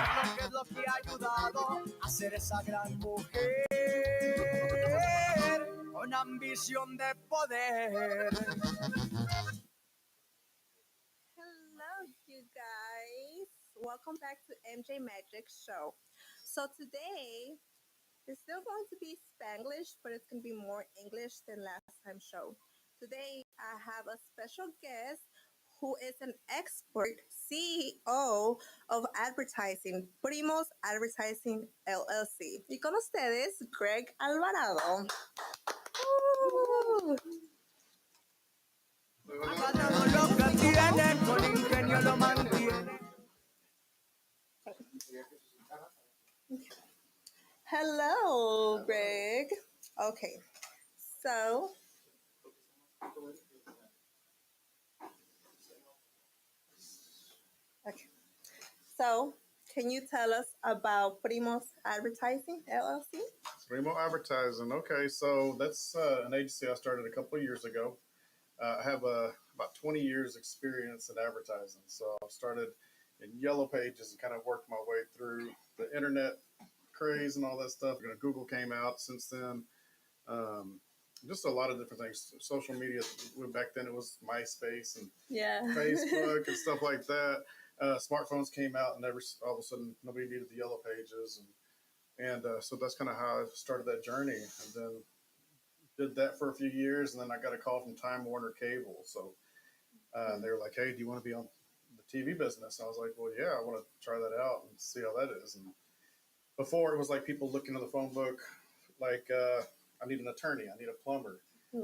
que es lo que ha ayudado a ser esa gran mujer con ambición de poder. Hello, you guys. Welcome back to MJ Magic Show. So today it's still going to be Spanglish, but it's going to be more English than last time show. Today I have a special guest who is an expert CEO of advertising, Primos Advertising LLC. Y con ustedes, Greg Alvarado. Todo lo que tiene, con ingenio lo mantiene. Hello, Greg. Okay, so okay, so can you tell us about Primos Advertising LLC? Remo Advertising. Okay, so that's an agency I started a couple of years ago. I have about 20 years experience in advertising. So I started in Yellow Pages and kind of worked my way through the internet craze and all that stuff. You know, Google came out since then. Um, just a lot of different things. Social media. Back then it was MySpace and Yeah. Facebook and stuff like that. Smartphones came out, and all of a sudden nobody needed the Yellow Pages, and so that's kind of how I started that journey. And then did that for a few years, and then I got a call from Time Warner Cable. So they were like, "Hey, do you want to be on the TV business?" And I was like, "Well, yeah, I want to try that out and see how that is." And before it was like people looking in the phone book, like I need an attorney, I need a plumber,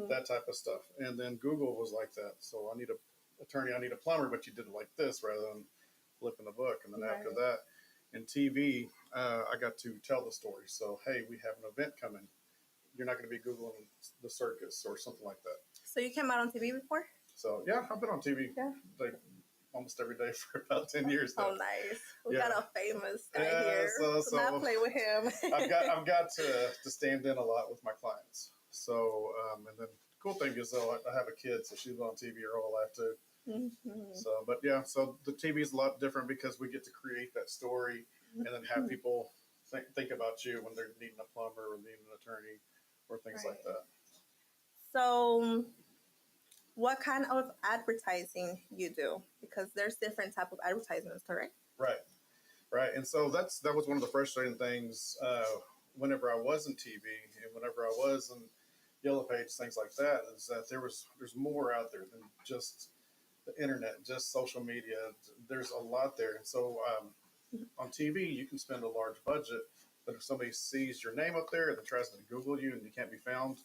that type of stuff. And then Google was like that. So I need a attorney, I need a plumber, but you did it like this rather than flipping the book. And then after that, in TV, I got to tell the story. So hey, we have an event coming. You're not going to be Googling the circus or something like that. So you came out on TV before? So yeah, I've been on TV like almost every day for about 10 years now. Oh, nice. We got a famous guy here. So not play with him. I've got to stand in a lot with my clients. So and then the cool thing is though, I have a kid, so she's on TV her whole life too. Mm-hmm. So, but yeah, so the TV is a lot different because we get to create that story and then have people think about you when they're needing a plumber or needing an attorney or things like that. So what kind of advertising you do? Because there's different type of advertisements, correct? Right. And so that was one of the frustrating things whenever I was in TV and whenever I was in Yellow Pages, things like that, is that there's more out there than just the internet, just social media. There's a lot there. And so on TV, you can spend a large budget, but if somebody sees your name up there and tries to Google you and you can't be found,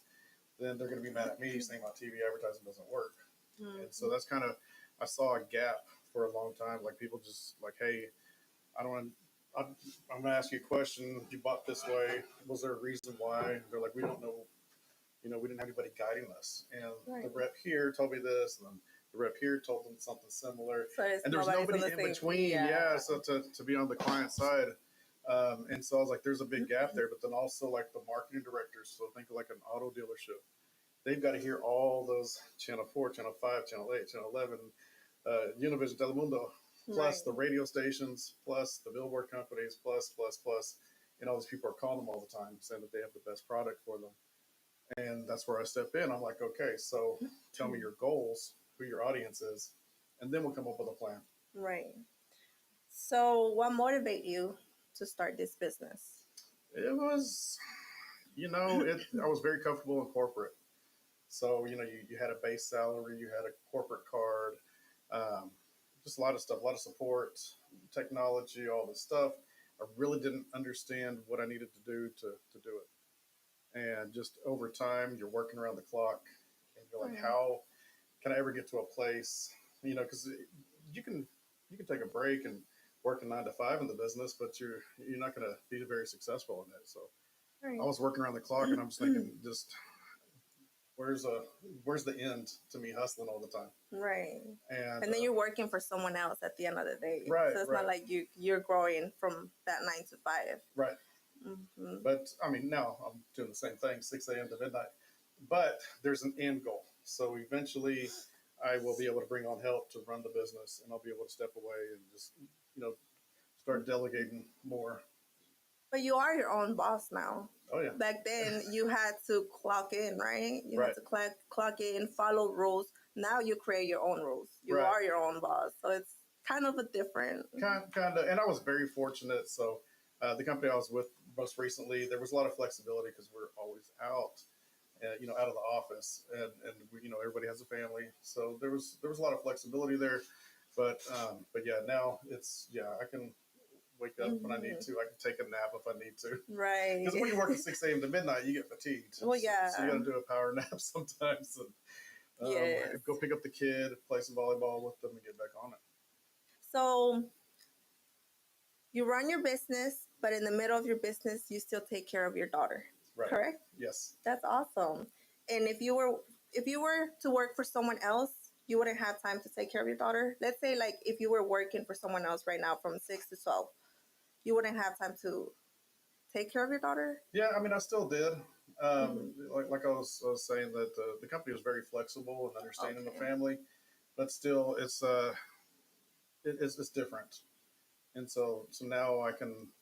then they're going to be mad at me saying my TV advertising doesn't work. And so that's kind of, I saw a gap for a long time. Like people just like, hey, I'm going to ask you a question. You bought this way. Was there a reason why? They're like, we don't know. You know, we didn't have anybody guiding us. And the rep here told me this, and then the rep here told them something similar. So and there's nobody in between. Yeah. So to be on the client side. And so I was like, there's a big gap there. But then also like the marketing directors. So think of like an auto dealership. They've got to hear all those Channel 4, Channel 5, Channel 8, Channel 11, Univision, Telemundo, plus the radio stations, plus the billboard companies, plus. And all these people are calling them all the time saying that they have the best product for them. And that's where I step in. I'm like, okay, so tell me your goals, who your audience is, and then we'll come up with a plan. Right. So what motivated you to start this business? It was, I was very comfortable in corporate. So, you had a base salary, you had a corporate card, just a lot of stuff, a lot of support, technology, all this stuff. I really didn't understand what I needed to do to do it. And just over time, you're working around the clock and you're like, how can I ever get to a place, because you can take a break and work a 9 to 5 in the business, but you're not going to be very successful in it. So I was working around the clock and I'm just thinking, just where's the end to me hustling all the time? Right. And then you're working for someone else at the end of the day. Right. So it's not like you're growing from that 9 to 5. Right. But I mean, now I'm doing the same thing, 6 a.m. to midnight. But there's an end goal. So eventually I will be able to bring on help to run the business, and I'll be able to step away and just, start delegating more. But you are your own boss now. Oh yeah, Back then, you had to clock in, right? You right, had to clock in, follow rules. Now you create your own rules. You right. are your own boss. So it's kind of a different. Kind of, and I was very fortunate. So the company I was with most recently, there was a lot of flexibility because we're always out, out of the office, and everybody has a family, so there was a lot of flexibility there. But yeah, now I can wake up when I need Mhm. to. I can take a nap if I need to. Right. Because when you work at 6 a.m. to midnight, you get fatigued. Well, yeah. So you got to do a power nap sometimes, and Yes. go pick up the kid, play some volleyball with them, and get back on it. So you run your business, but in the middle of your business, you still take care of your daughter. Right. Correct? Yes. That's awesome. And if you were to work for someone else, you wouldn't have time to take care of your daughter. Let's say like if you were working for someone else right now from 6 to 12, you wouldn't have time to take care of your daughter. Yeah, I mean, I still did. Mhm. Like I was saying that the company was very flexible and understanding the Okay. family, but still, it's different. And so now I can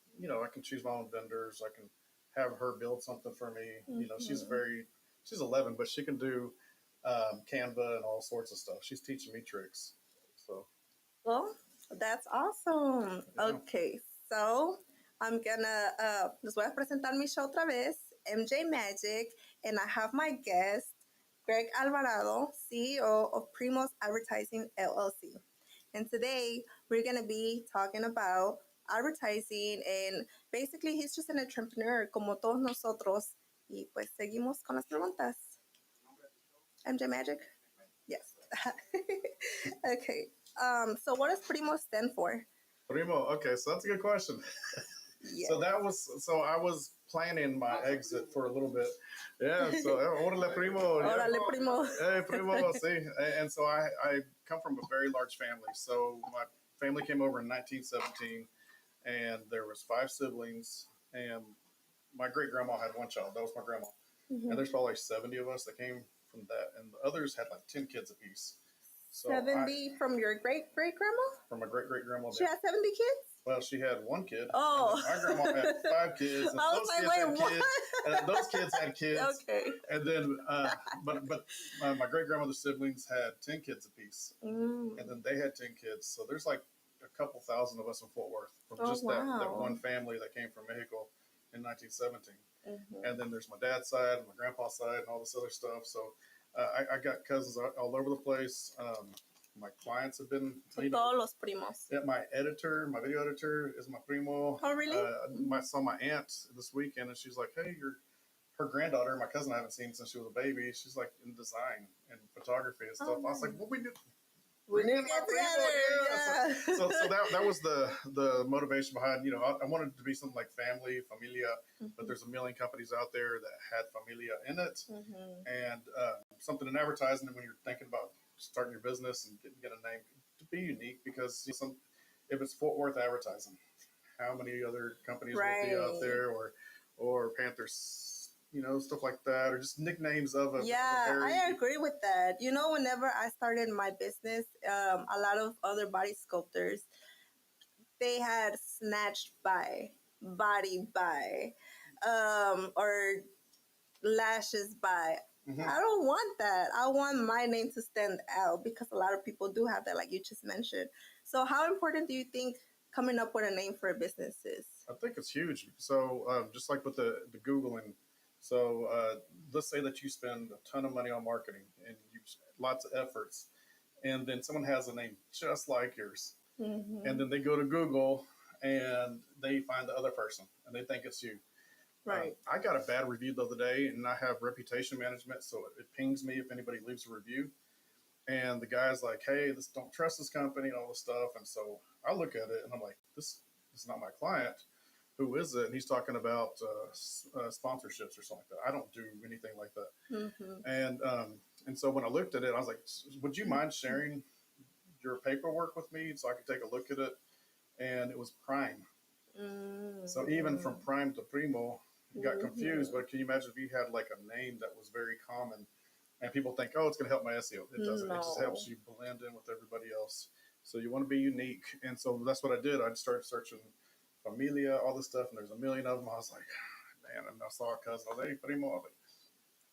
choose my own vendors. I can have her build something for me. Mhm. She's 11, but she can do Canva and all sorts of stuff. She's teaching me tricks. So Well, that's awesome. yeah, Okay, so I'm gonna les voy a presentar mi show otra vez, MJ Magic, and I have my guest, Greg Alvarado, CEO of Primos Advertising LLC. And today we're gonna be talking about advertising, and basically he's just an entrepreneur como todos nosotros. Y pues seguimos con las preguntas. MJ Magic? Yes. Okay. So what does Primo stand for? Primo. Okay, so that's a good question. Yes. So I was planning my exit for a little bit. Yeah. So órale primo. Yeah. Órale, Primo. Hey primo. See, and so I come from a very large family. So my family came over in 1917, and there was 5 siblings, and my great grandma had one child. That was my grandma, and there's probably 70 of us that came from that, and the others had like 10 kids apiece. So 70 from your great great grandma? from my great grandma. She had 70 kids? Well, she had one kid. Oh. And my grandma had 5 kids. And I was those like, kids wait, had what? kids. And those kids had kids. Okay. And then, but my great grandmother's siblings had 10 kids apiece. Mm. And then they had 10 kids. So there's like a couple thousand of us in Fort Worth from just that wow. one family that came from Mexico in 1917. Mhm. And then there's my dad's side and my grandpa's side and all this other stuff. So I got cousins all over the place. My clients have been, So todos los primos. yeah, my video editor is my primo. Oh, really? Saw my aunt this weekend, and she's like, "Hey, her granddaughter, my cousin I haven't seen since she was a baby. She's like in design and photography and stuff." Oh, I was like, nice. "What we do?" We need to My get primo, together. Yeah. So that was the motivation behind. I wanted it to be something like family, familia, but there's a million companies out there that had familia in it, Mhm. and something in advertising. And when you're thinking about starting your business and get a name, to be unique, because if it's Fort Worth advertising, how many other companies will be out Right. there, or Panthers, stuff like that, or just nicknames of a Yeah, very I agree with that. Whenever I started my business, a lot of other body sculptors, they had snatched by, body by, or lashes by. Mhm. I don't want that. I want my name to stand out because a lot of people do have that, like you just mentioned. So, how important do you think coming up with a name for a business is? I think it's huge. So just like with the Googling, so let's say that you spend a ton of money on marketing and you lots of efforts, and then someone has a name just like yours, Mm-hmm. and then they go to Google and they find the other person and they think it's you. Right. I got a bad review the other day, and I have reputation management, so it pings me if anybody leaves a review. And the guy's like, "Hey, don't trust this company and all this stuff." And so I look at it and I'm like, "This is not my client. Who is it?" And he's talking about sponsorships or something like that. I don't do anything like that. Mm-hmm. And so when I looked at it, I was like, "Would you mind sharing your paperwork with me so I could take a look at it?" And it was Prime. Mm-hmm. So even from Prime to Primo, got confused. Mm-hmm. But can you imagine if you had like a name that was very common, and people think, "Oh, it's going to help my SEO." It doesn't. It just No. helps you blend in with everybody else. So you want to be unique, and so that's what I did. I started searching familia, all this stuff, and there's a million of them. I was like, man, and I saw a cousin. I was like, hey, primo. I was like,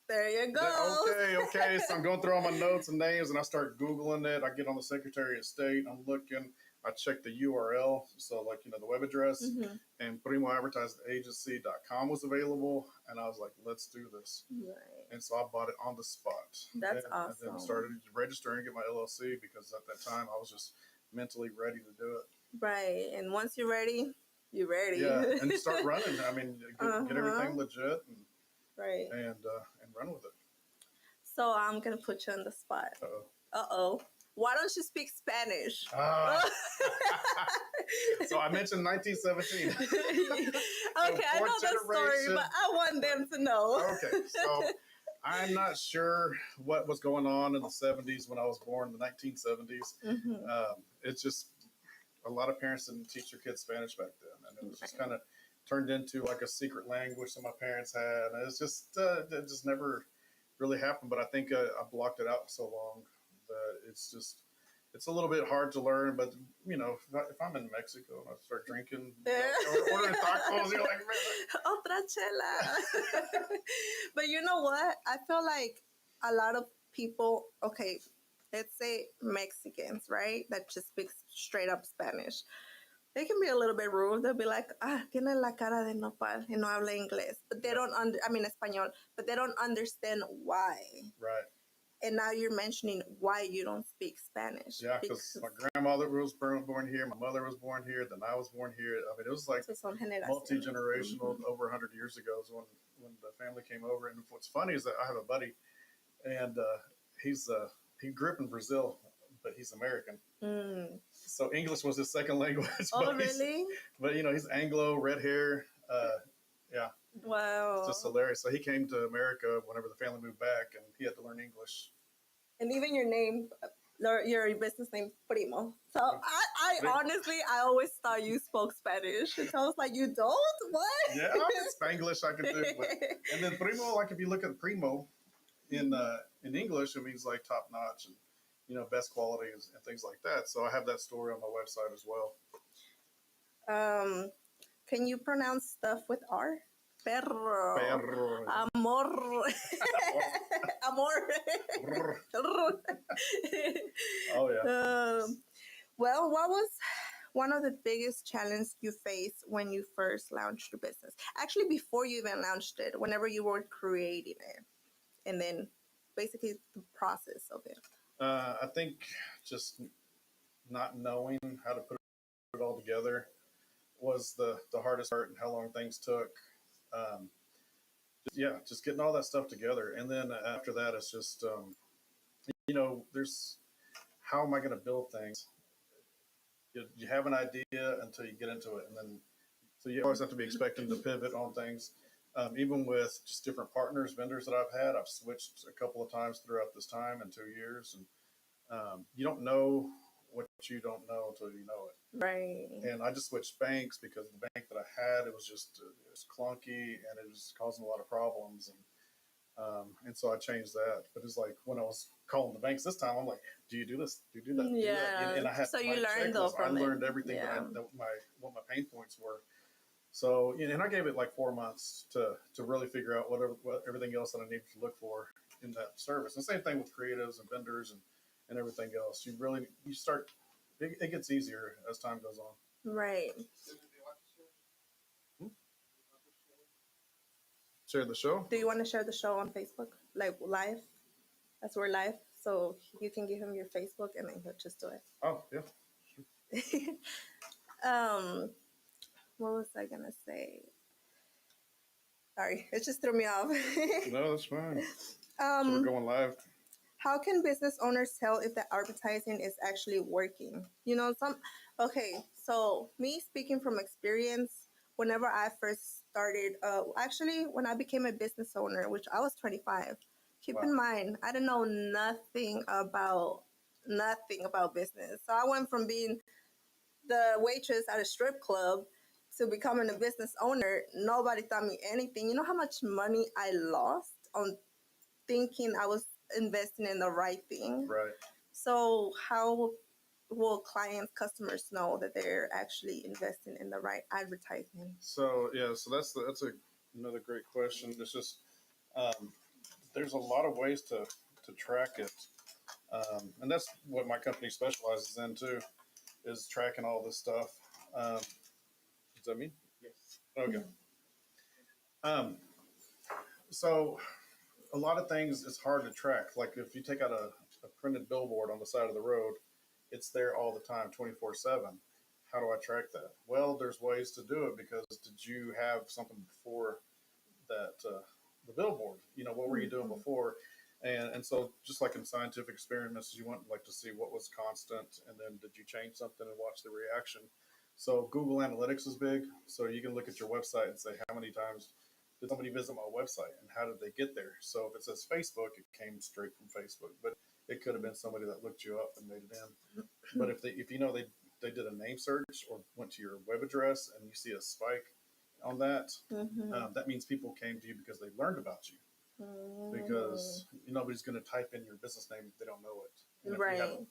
There you go. okay. So I'm going through all my notes and names, and I start Googling it. I get on the Secretary of State. I'm looking. I check the URL, so like the web address, Mm-hmm. and Primo Advertising Agency.com was available, and I was like, let's do this. Right. And so I bought it on the spot. That's And then awesome. started registering, get my LLC because at that time I was just mentally ready to do it. Right. And once you're ready, you're ready. Yeah, and start running. I mean, get everything legit Right. and run with it. So I'm gonna put you on the spot. Uh-oh. Why don't you speak Spanish? So I mentioned 1917. Okay, I know that story, generation. but I want them to know. Okay, so I'm not sure what was going on in the 70s when I was born, the 1970s. Mhm. It's just a lot of parents didn't teach their kids Spanish back then, and it was just kind of turned into like a secret language that my parents had, and it just never really happened. But I think I blocked it out so long that it's a little bit hard to learn. But if I'm in Mexico and I start drinking, ordering tacos, you're like, man. Otra chela. But you know what? I feel like a lot of people, okay, let's say Mexicans, right, that just speak straight up Spanish. They can be a little bit rude. They'll be like, tiene la cara de nopal y no habla inglés. But they don't, español, but they don't understand why. Right. And now you're mentioning why you don't speak Spanish. Yeah, because my grandmother was born here, my mother was born here, then I was born here. I mean, it was like multi-generational. Mm-hmm. Over 100 years ago is when the family came over. And what's funny is that I have a buddy, and he grew up in Brazil, but he's American. Mm. So English was his second language. Oh, really? But he's Anglo, red hair. Yeah. Wow. It's just hilarious. So he came to America whenever the family moved back, and he had to learn English. And even your name, your business name, Primo. So I honestly, I always thought you spoke Spanish. So I was like, you don't? What? Yeah, Spanglish I can do. And then Primo, like if you look at Primo in English, it means like top notch and best quality and things like that. So I have that story on my website as well. Can you pronounce stuff with R? Perro. Amor. Amor. Oh, yeah. Well, what was one of the biggest challenges you faced when you first launched your business? Actually, before you even launched it, whenever you were creating it, and then basically the process of it. I think just not knowing how to put it all together was the hardest part, and how long things took. Just getting all that stuff together. And then after that, it's just, there's how am I going to build things? You have an idea until you get into it. And then, so you always have to be expecting to pivot on things. Even with just different partners, vendors that I've had, I've switched a couple of times throughout this time in 2 years. And you don't know what you don't know until you know it. Right. And I just switched banks because the bank that I had, it was clunky and it was causing a lot of problems. And so I changed that. But it's like when I was calling the banks this time, I'm like, do you do this? Do you do that? Yeah. Do that? And I had so you learned though from I learned everything what my pain points were. So, and I gave it like 4 months to really figure out what everything else that I needed to look for in that service. And same thing with creatives and vendors and everything else. You start, it gets easier as time goes on. Right. Share the show? Do you want to share the show on Facebook? Like live? As we're live. So you can give him your Facebook and then he'll just do it. Oh, yeah. What was I gonna say? Sorry, it just threw me off. No, that's fine. So we're going live. How can business owners tell if the advertising is actually working? Okay, so me speaking from experience, whenever I first started, actually when I became a business owner, which I was 25, keep in mind, I didn't know nothing about business. So I went from being the waitress at a strip club to becoming a business owner. Nobody taught me anything. You know how much money I lost on thinking I was investing in the right thing? Right. So how will clients, customers know that they're actually investing in the right advertising? So yeah, so that's another great question. It's just um, there's a lot of ways to track it, and that's what my company specializes in too, is tracking all this stuff. Does that mean? Yes. Okay. Um, so a lot of things is hard to track. Like if you take out a printed billboard on the side of the road, it's there all the time, 24/7. How do I track that? Well, there's ways to do it because did you have something before that the billboard? You know, what were you doing before? And so just like in scientific experiments, you want like to see what was constant, and then did you change something and watch the reaction. So Google Analytics is big. So you can look at your website and say how many times did somebody visit my website and how did they get there. So if it says Facebook, it came straight from Facebook, but it could have been somebody that looked you up and made it in. But if you know they did a name search or went to your web address and you see a spike on that, that means people came to you because they learned about you. Because nobody's going to type in your business name if they don't know it. And if you have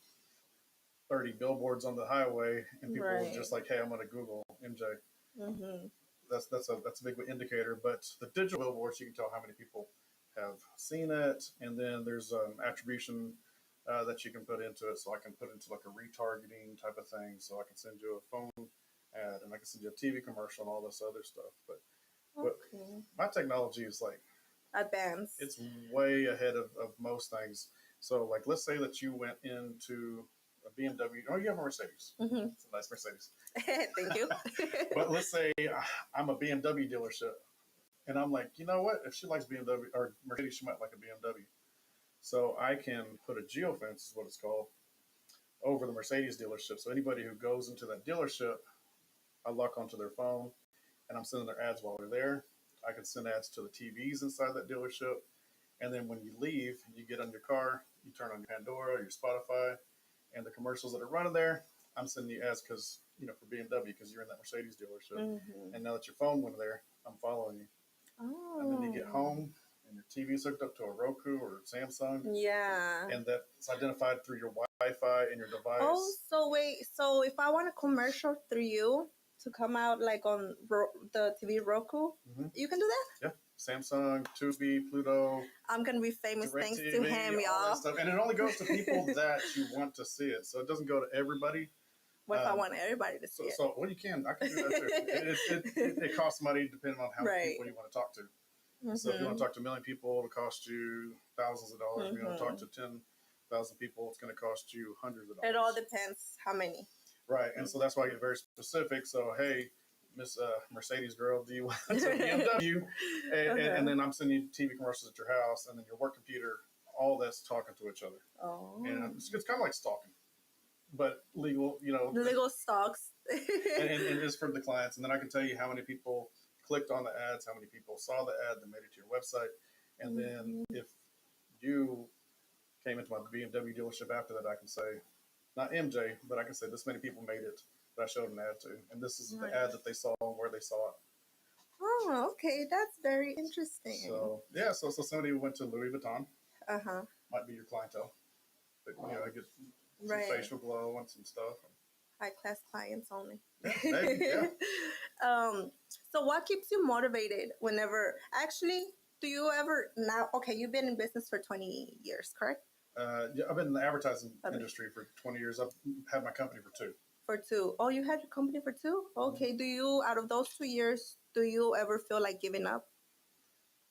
30 billboards on the highway and people are just like, hey, I'm going to Google MJ. That's a big indicator. But the digital billboards, you can tell how many people have seen it, and then there's attribution that you can put into it. So I can put into like a retargeting type of thing. So I can send you a phone ad, and I can send you a TV commercial and all this other stuff. But my technology is like advanced. It's way ahead of most things. So like, let's say that you went into a BMW. Oh, you have a Mercedes. It's a nice Mercedes. Thank you. But let's say I'm a BMW dealership, and I'm like, you know what? If she likes BMW or Mercedes, she might like a BMW. So I can put a geofence, is what it's called, over the Mercedes dealership. So anybody who goes into that dealership, I lock onto their phone, and I'm sending their ads while they're there. I can send ads to the TVs inside that dealership. And then when you leave, you get on your car, you turn on your Pandora, your Spotify, and the commercials that are running there, I'm sending you ads because, for BMW, because you're in that Mercedes dealership. And now that your phone went there, I'm following you. Oh. And then you get home and your TV's hooked up to a Roku or Samsung. Yeah. And that's identified through your Wi-Fi and your device. Oh, so wait. So if I want a commercial through you to come out like on the TV Roku, you can do that? Yeah. Samsung, Tubi, Pluto. I'm going to be famous thanks to him, y'all. And it only goes to people that you want to see it. So it doesn't go to everybody. What if I want everybody to see it? So, well, you can. I can do that too. It costs money depending on how many people you want to talk to. So if you want to talk to 1 million people, it'll cost you thousands of dollars. If you want to talk to 10,000 people, it's going to cost you hundreds of dollars. It all depends how many. Right. And so that's why I get very specific. So, hey, Miss Mercedes girl, do you want a BMW? And then I'm sending you TV commercials at your house, and then your work computer, all that's talking to each other. Oh. And it's kind of like stalking, but legal, Legal stalks. and it's for the clients. And then I can tell you how many people clicked on the ads, how many people saw the ad that made it to your website. And then if you came into my BMW dealership after that, I can say, not MJ, but I can say this many people made it that I showed an ad to. And this is the ad that they saw and where they saw it. Oh, okay. That's very interesting. So, yeah. So somebody who went to Louis Vuitton might be your clientele. But, I get some facial glow and some stuff. High-class clients only. Yeah, maybe, yeah. So what keeps you motivated whenever, actually, do you ever now, okay, you've been in business for 20 years, correct? Yeah, I've been in the advertising industry for 20 years. I've had my company for 2. For 2. Oh, you had your company for 2? Okay. Do you, out of those 2 years, do you ever feel like giving up?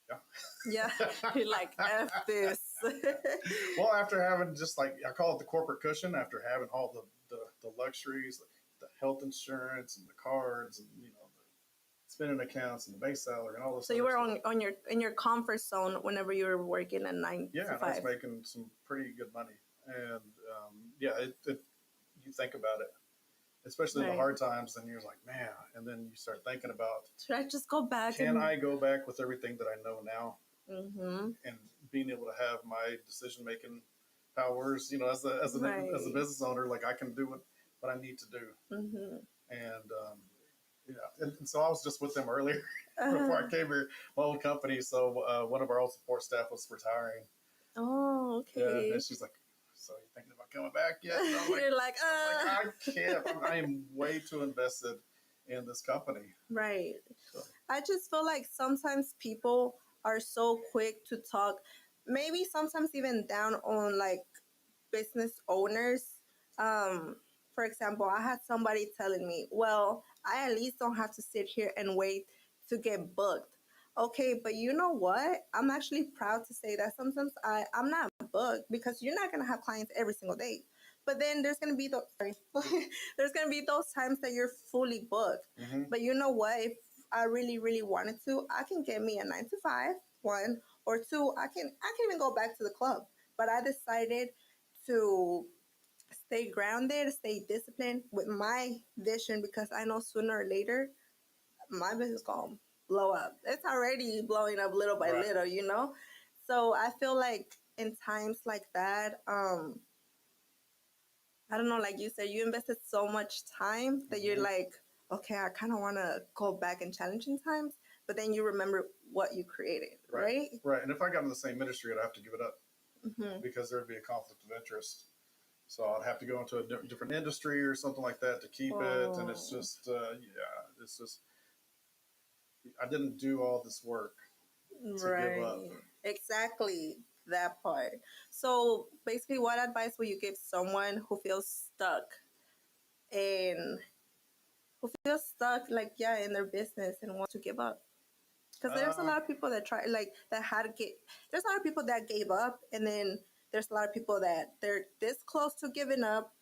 Yeah. Yeah. You're like, F this. Well, after having just like, I call it the corporate cushion, after having all the luxuries, the health insurance and the cards and, the spending accounts and the base salary and all this. So you were in your comfort zone whenever you were working at 9 to 5. Yeah, I was making some pretty good money. And you think about it, especially in the hard times, and you're like, man, and then you start thinking about, should I just go back? Can I go back with everything that I know now? And being able to have my decision-making powers, as a business owner, like I can do what I need to do. And so I was just with them earlier before I came here, my old company. So one of our old support staff was retiring. Oh, okay. Yeah, and she's like, so you thinking about coming back yet? And You're like, I can't. I am way too invested in this company. right. So, I just feel like sometimes people are so quick to talk, maybe sometimes even down on like business owners. Um, for example, I had somebody telling me, well, I at least don't have to sit here and wait to get booked. Okay, but you know what? I'm actually proud to say that sometimes I'm not booked because you're not gonna have clients every single day. But then there's gonna be those sorry, there's gonna be those times that you're fully booked. hmm But you know what? If I really, really wanted to, I can get me a 9 to 5, one or two. I can even go back to the club. But I decided to stay grounded, stay disciplined with my vision because I know sooner or later my business gonna blow up. It's already blowing up little by Right. little, you know? So I feel like in times like that, I don't know, like you said, you invested so much time that you're hmm like, okay, I kind of want to go back in challenging times, but then you remember what you created, Right. right? Right. And if I got in the same industry, I'd have to give it up Mm-hmm. because there'd be a conflict of interest. So I'd have to go into a different industry or something like that to keep it. And it's Oh, just, yeah, it's just, I didn't do all this work to give up. right. Exactly that part. So basically, what advice would you give someone who feels stuck and who feels stuck, like, yeah, in their business and wants to give up? Because there's a Uh, lot of people that try, like, that had to get, there's a lot of people that gave up, and then there's a lot of people that they're this close to giving up,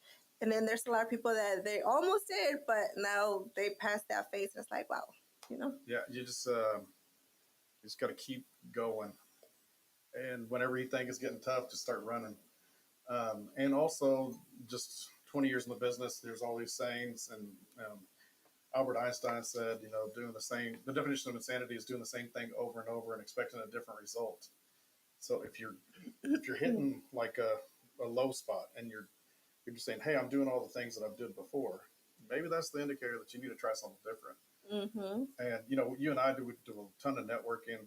and then there's a lot of people that they almost did, but now they passed that phase, and it's like, wow, you know? yeah, you just got to keep going. And whenever you think it's getting tough, just start running. And also, just 20 years in the business, there's all these sayings. And Albert Einstein said, doing the definition of insanity is doing the same thing over and over and expecting a different result. So if you're hitting like a low spot and you're just saying, hey, I'm doing all the things that I've did before, maybe that's the indicator that you need to try something different. Mm-hmm. And you and I do a ton of networking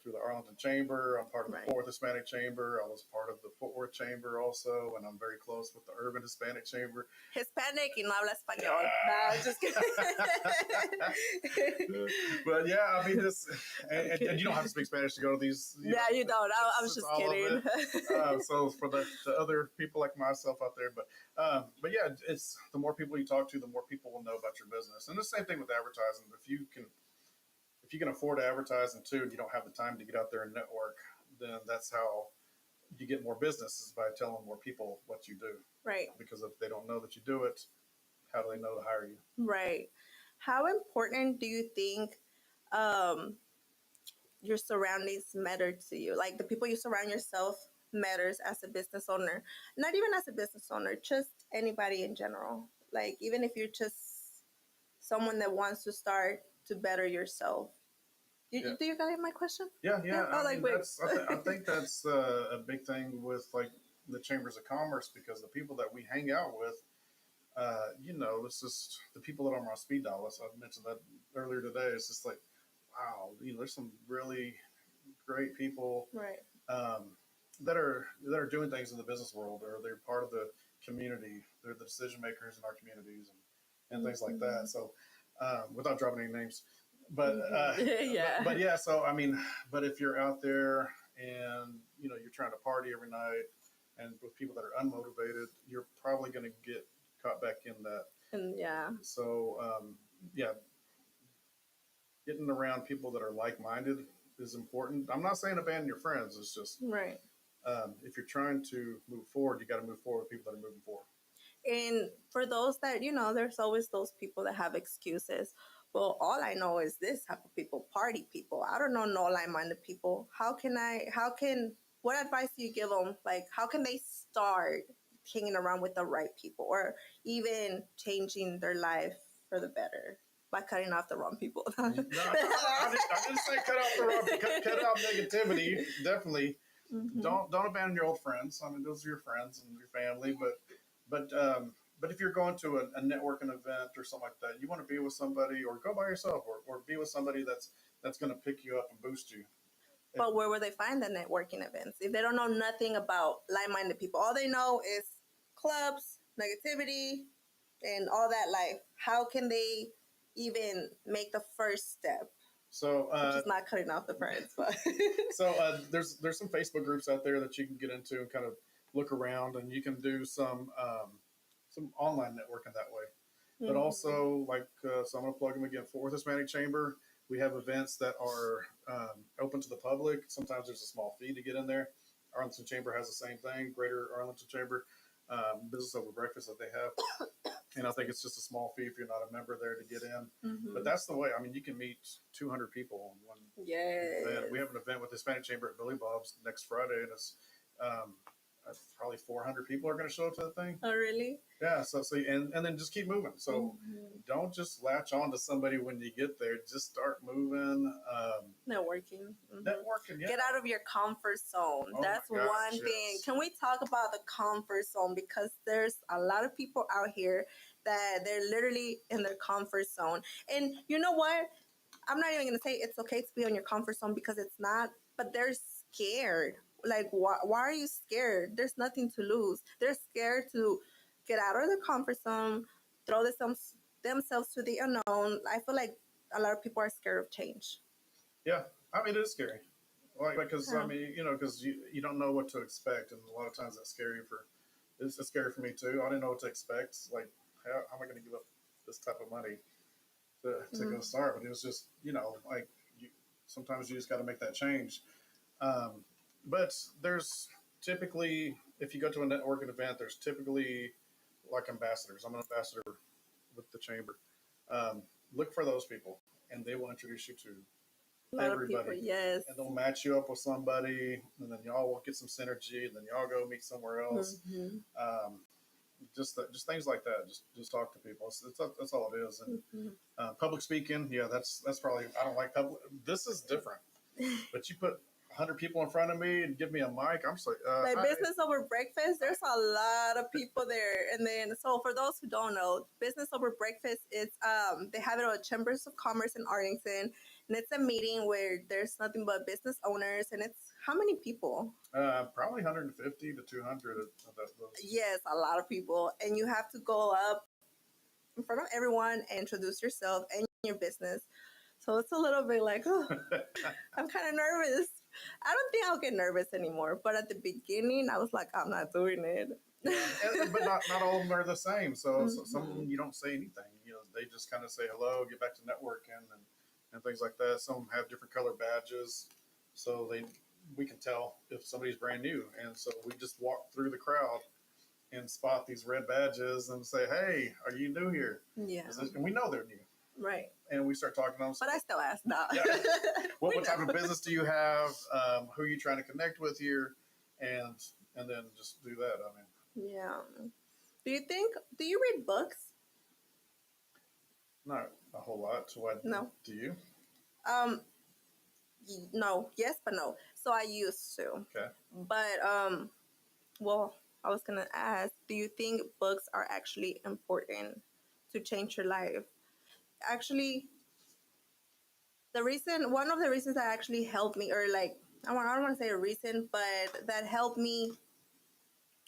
through the Arlington Chamber. I'm part of the Right. Fourth Hispanic Chamber. I was part of the Fort Worth Chamber also, and I'm very close with the Urban Hispanic Chamber. Hispanic y no habla español. Nah, just kidding. But yeah, I mean, and you don't have to speak Spanish to go to these. Yeah, you don't. I was It's just all of kidding. it. So for the other people like myself out there, but yeah, it's the more people you talk to, the more people will know about your business. And the same thing with advertising. If you can afford to advertise and too, and you don't have the time to get out there and network, then that's how you get more business is by telling more people what you do. Right, Because if they don't know that you do it, how do they know to hire you? right. How important do you think um, your surroundings matter to you? Like the people you surround yourself matters as a business owner. Not even as a business owner, just anybody in general. Like even if you're just someone that wants to start to better yourself. Yeah. Do you get my question? Yeah, yeah. Oh, I like mean, wait. I think that's a big thing with like the chambers of commerce because the people that we hang out with, it's just the people that are on my speed dial. So I mentioned that earlier today. It's just like, wow, there's some really great people Right. um, that are doing things in the business world, or they're part of the community. They're the decision makers in our communities and things like that. Mm-hmm. So, without dropping any names, but Yeah. but yeah. So I mean, but if you're out there and you're trying to party every night and with people that are unmotivated, you're probably going to get caught back in that. And yeah. So yeah, getting around people that are like-minded is important. I'm not saying abandon your friends. It's just Right. if you're trying to move forward, you got to move forward with people that are moving forward. And for those that, there's always those people that have excuses. Well, all I know is this type of people, party people. I don't know no like-minded people. What advice do you give them? Like, how can they start hanging around with the right people or even changing their life for the better by cutting off the wrong people? No, I didn't say cut out the rubber. Cut out negativity. Definitely Mhm. don't abandon your old friends. I mean, those are your friends and your family. But if you're going to a networking event or something like that, you want to be with somebody, or go by yourself, or be with somebody that's going to pick you up and boost you. But where will they find the networking events if they don't know nothing about like-minded people? All they know is clubs, negativity, and all that life. How can they even make the first step? So, Which is not cutting off the friends, but there's some Facebook groups out there that you can get into and kind of look around, and you can do some online networking that way. But also, like, so I'm going to plug them again. Fort Worth Hispanic Chamber, we have events that are open to the public. Sometimes there's a small fee to get in there. Arlington Chamber has the same thing. Greater Arlington Chamber, business over breakfast that they have. And I think it's just a small fee if you're not a member there to get in. But that's the way. I mean, you can meet 200 people in one event. We have an event with the Hispanic Chamber at Billy Bob's next Friday, and it's probably 400 people are going to show up to the thing. Oh, really? Yeah. So and then just keep moving. So don't just latch on to somebody when you get there. Just start moving. Networking. Networking. Yeah. Get out of your comfort zone. Oh That's my gosh, one thing. yes. Can we talk about the comfort zone? Because there's a lot of people out here that they're literally in their comfort zone. And you know what? I'm not even going to say it's okay to be on your comfort zone because it's not, but they're scared. Like, why are you scared? There's nothing to lose. They're scared to get out of their comfort zone, throw themselves to the unknown. I feel like a lot of people are scared of change. Yeah. I mean, it is scary. Like, because Yeah. I mean, because you don't know what to expect, and a lot of times that's scary for. It's scary for me too. I didn't know what to expect. Like, how am I going to give up this type of money to go start? But it was just, like sometimes you just got to make that change. But there's typically, if you go to a networking event, there's typically like ambassadors. I'm an ambassador with the chamber. Look for those people, and they will introduce you to A lot everybody. of people, yes. And they'll match you up with somebody, and then y'all will get some synergy, and then y'all go meet somewhere else. Just things like that. Just talk to people. That's all it is. And public speaking, yeah, that's probably, I don't like public. This is different. But you put 100 people in front of me and give me a mic, I'm just like, business over breakfast, there's a lot of people there. And then, so for those who don't know, business over breakfast is they have it at Chambers of Commerce in Arlington, and it's a meeting where there's nothing but business owners. And it's how many people? Probably 150 to 200 of those. Yes, a lot of people. And you have to go up in front of everyone and introduce yourself and your business. So it's a little bit like, oh, I'm kind of nervous. I don't think I'll get nervous anymore. But at the beginning, I was like, I'm not doing it. But not all of them are the same. So some of them you don't say anything. They just kind of say hello, get back to networking and things like that. Some of them have different color badges, so we can tell if somebody's brand new. And so we just walk through the crowd and spot these red badges and say, "Hey, are you new here?" Yeah. And we know they're new. Right. And we start talking to them. But I still ask now. Yeah. What type of business do you have? Who are you trying to connect with here? And then just do that. I mean. Yeah. Do you read books? Not a whole lot. So No. Do you? No. Yes, but no. So I used to. Okay. But well, I was gonna ask, do you think books are actually important to change your life? Actually, one of the reasons that actually helped me, or like, I don't want to say a reason, but that helped me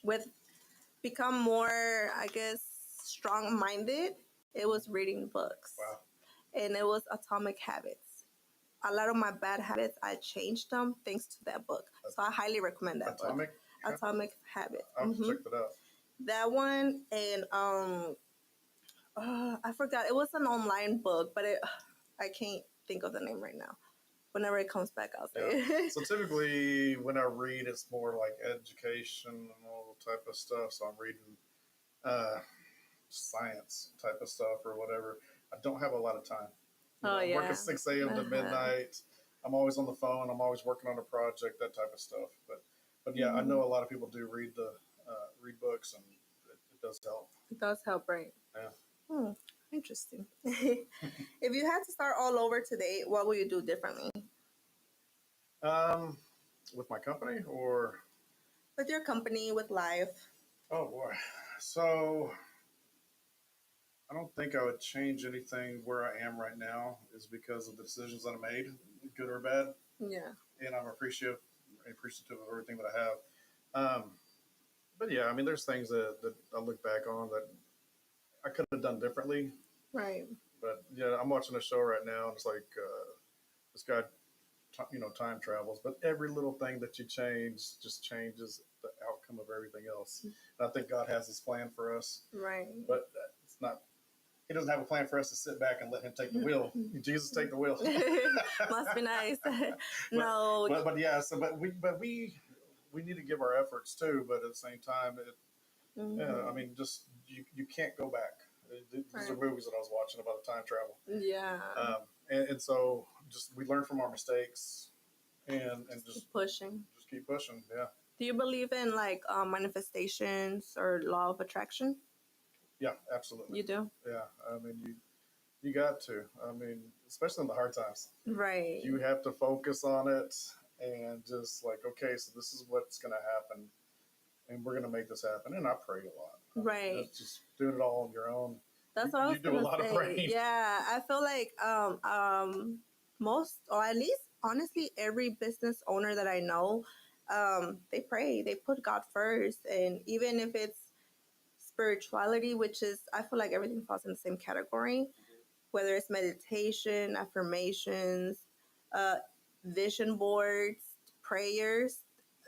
with become more, I guess, strong-minded, it was reading books. Wow. And it was Atomic Habits. A lot of my bad habits, I changed them thanks to that book. So I highly recommend that book. Atomic Habits. I'll check that out. That one, and I forgot. It was an online book, but I can't think of the name right now. Whenever it comes back, I'll say it. So typically when I read, it's more like educational type of stuff. So I'm reading science type of stuff or whatever. I don't have a lot of time. I work at 6 a.m. to midnight. I'm always on the phone. I'm always working on a project, that type of stuff. But yeah, I know a lot of people do read books, and it does help. It does help, right? Yeah. Interesting. If you had to start all over today, what would you do differently? With my company or with your company, with life? Oh boy. So I don't think I would change anything where I am right now, is because of the decisions that I made, good or bad, Yeah. and I'm appreciative of everything that I have. Um, but yeah, I mean, there's things that I look back on that I could have done differently. Right. But yeah, I'm watching a show right now, and it's like this guy, time travels, but every little thing that you change just changes the outcome of everything else. And I think God has His plan for us, Right. but it's not. He doesn't have a plan for us to sit back and let Him take the wheel. Jesus, take the wheel. Must be nice. but, No. but yeah. So but we need to give our efforts too. But at the same time, yeah, I Mhm. mean, just you can't go back. These are Right. movies that I was watching about time travel, Yeah. and so just we learn from our mistakes, and Keep pushing. just keep pushing. Yeah, Do you believe in like manifestations or law of attraction? yeah, absolutely. You do. Yeah, I mean you got to. I mean, especially in the hard times, Right. you have to focus on it and just like, okay, so this is what's going to happen, and we're going to make this happen. And I pray a lot. Right. It's just doing it all on your own. That's what I You was do a gonna lot of say. praying. Yeah, I feel like most, or at least honestly every business owner that I know, they pray, they put God first, and even if it's spirituality, which is, I feel like everything falls in the same category, whether it's meditation, affirmations, uh, vision boards, prayers.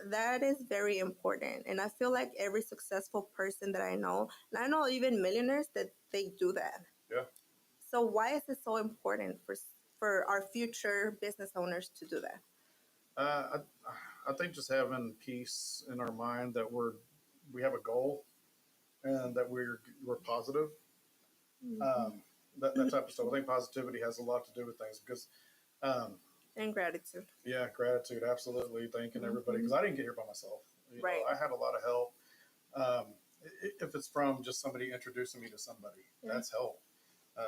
That is very important. And I feel like every successful person that I know, and I know even millionaires, that they do that. Yeah. So why is it so important for our future business owners to do that? I think just having peace in our mind that we have a goal and that we're positive. Mhm. Um, that type of stuff. I think positivity has a lot to do with things because, um, And gratitude. yeah, gratitude, absolutely, thanking everybody Hmm. because I didn't get here by myself. Right. I had a lot of help. Um, if it's from just somebody introducing me to somebody, Yeah. that's help.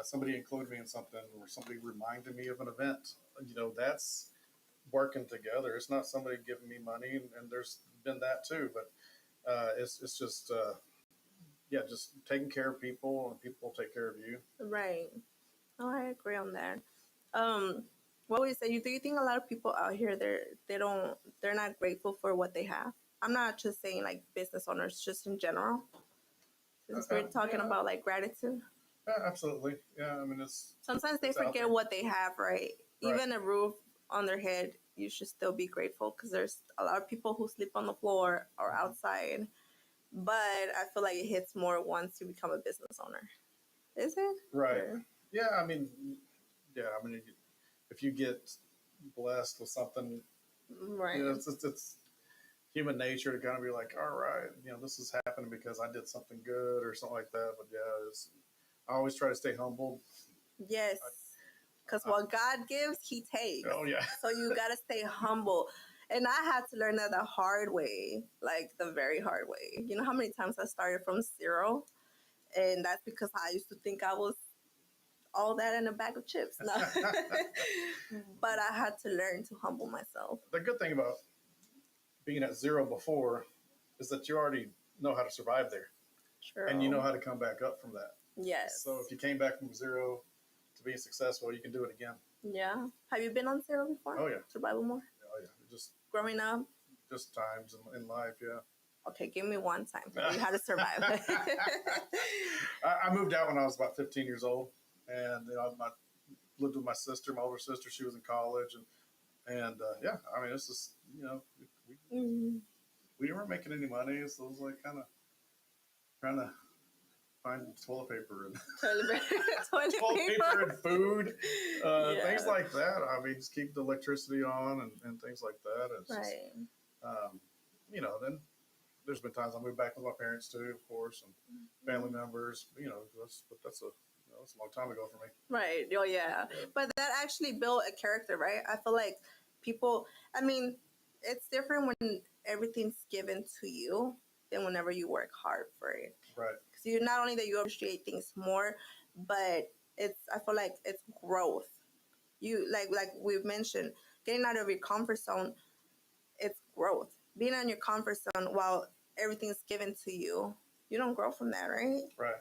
Somebody included me in something, or somebody reminded me of an event. That's working together. It's not somebody giving me money, and there's been that too. But it's just yeah, just taking care of people, and people will take care of you. Right. Oh, I agree on that. Um, what would you say? Do you think a lot of people out here they're not grateful for what they have? I'm not just saying like business owners, just in general. Since we're talking Yeah, about like gratitude, absolutely. Yeah, I mean sometimes they it's out forget there, what they have. Right. right? Even a roof on their head, you should still be grateful because there's a lot of people who sleep on the floor or Mhm. outside. But I feel like it hits more once you become a business owner. Is it? Right. Or, Yeah, I mean, yeah, I mean, if you get blessed with something, right. it's human nature to kind of be like, all right, this is happening because I did something good or something like that. But yeah, I always try to stay humble. Yes. Because I, what God gives, He takes. oh yeah, So you got to stay humble. And I had to learn that the hard way, like the very hard way. You know how many times I started from zero? And that's because I used to think I was all that in a bag of chips. No. But I had to learn to humble myself. the good thing about being at zero before is that you already know how to survive there, and you know True. how to come back up from that. Yes. So if you came back from zero to being successful, you can do it again. Yeah. Have you been on zero before? Oh yeah, Survival more? oh yeah. Growing up? Just times in life, yeah. Okay, give me one time that you had to survive. I moved out when I was about 15 years old, and I lived with my sister, my older sister. She was in college, and yeah, I mean, it's just we, Mm. we weren't making any money, so it was like kind of trying to find toilet paper and Toilet, toilet toilet paper paper. and food, things Yeah. like that. I mean, just keep the electricity on and things like that. It's just, Right. um, then there's been times I moved back with my parents too, of course, and family members. That's a long time ago for me. Right. Oh, yeah. But that actually built a character, right? I feel like people, I mean, it's different when everything's given to you than whenever you work hard for it. Right. Because you not only that you appreciate things more, but I feel like it's growth. You like we've mentioned, getting out of your comfort zone, it's growth. Being on your comfort zone while everything's given to you, you don't grow from that, right? Right.